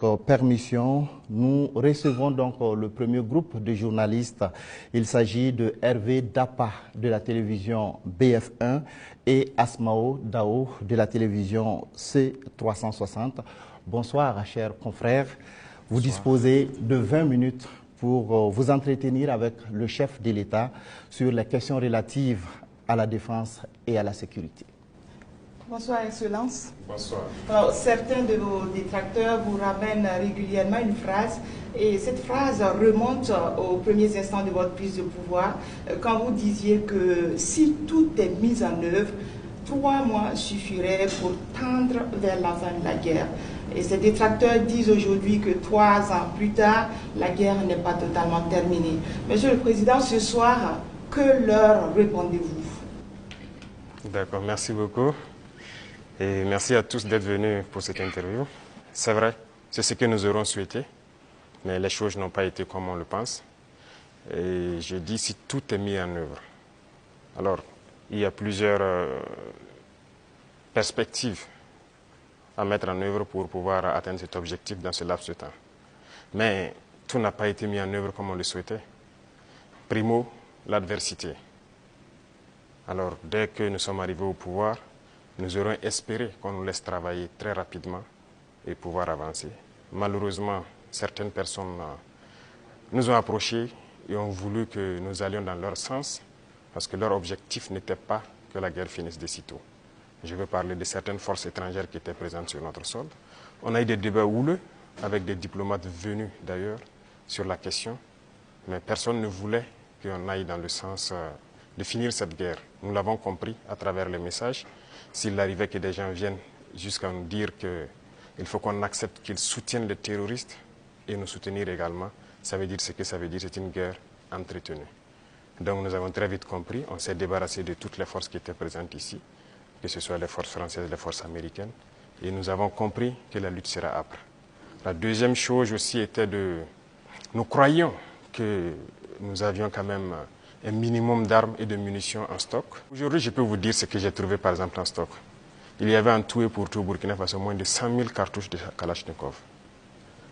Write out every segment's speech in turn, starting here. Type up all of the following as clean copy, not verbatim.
Permission, nous recevons donc le premier groupe de journalistes. Il s'agit de Hervé Dapa de la télévision BF1 et Asmao Dao de la télévision C360. Bonsoir, chers confrères. Vous disposez de 20 minutes pour vous entretenir avec le chef de l'État sur les questions relatives à la défense et à la sécurité. Bonsoir, Excellence. Bonsoir. Alors, certains de vos détracteurs vous ramènent régulièrement une phrase, et cette phrase remonte aux premiers instants de votre prise de pouvoir, quand vous disiez que si tout est mis en œuvre, 3 mois suffiraient pour tendre vers la fin de la guerre. Et ces détracteurs disent aujourd'hui que 3 ans plus tard, la guerre n'est pas totalement terminée. Monsieur le Président, ce soir, que leur répondez-vous? D'accord, merci beaucoup. Et merci à tous d'être venus pour cette interview. C'est vrai, c'est ce que nous aurons souhaité, mais les choses n'ont pas été comme on le pense. Et je dis si tout est mis en œuvre. Alors, il y a plusieurs perspectives à mettre en œuvre pour pouvoir atteindre cet objectif dans ce laps de temps. Mais tout n'a pas été mis en œuvre comme on le souhaitait. Primo, l'adversité. Alors, dès que nous sommes arrivés au pouvoir, nous aurions espéré qu'on nous laisse travailler très rapidement et pouvoir avancer. Malheureusement, certaines personnes nous ont approchés et ont voulu que nous allions dans leur sens parce que leur objectif n'était pas que la guerre finisse de sitôt. Je veux parler de certaines forces étrangères qui étaient présentes sur notre sol. On a eu des débats houleux avec des diplomates venus d'ailleurs sur la question, mais personne ne voulait qu'on aille dans le sens de finir cette guerre. Nous l'avons compris à travers les messages. S'il arrivait que des gens viennent jusqu'à nous dire qu'il faut qu'on accepte qu'ils soutiennent les terroristes et nous soutenir également, ça veut dire ce que ça veut dire, c'est une guerre entretenue. Donc nous avons très vite compris, on s'est débarrassé de toutes les forces qui étaient présentes ici, que ce soit les forces françaises, les forces américaines, et nous avons compris que la lutte sera âpre. La deuxième chose aussi était nous croyions que nous avions quand même un minimum d'armes et de munitions en stock. Aujourd'hui, je peux vous dire ce que j'ai trouvé par exemple en stock. Il y avait en tout et pour tout au Burkina Faso moins de 100 000 cartouches de Kalachnikov.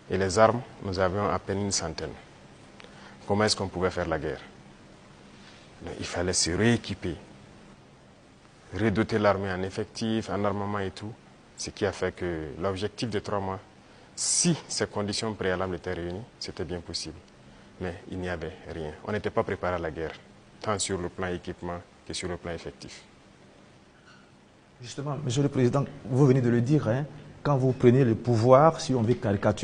Et les armes, nous avions à peine une centaine. Comment est-ce qu'on pouvait faire la guerre? Il fallait se rééquiper, redoter l'armée en effectifs, en armement et tout. Ce qui a fait que l'objectif de 3 mois, si ces conditions préalables étaient réunies, c'était bien possible. Mais il n'y avait rien. On n'était pas préparé à la guerre, tant sur le plan équipement que sur le plan effectif. Justement, Monsieur le Président, vous venez de le dire, hein, quand vous prenez le pouvoir, si on veut caricaturer,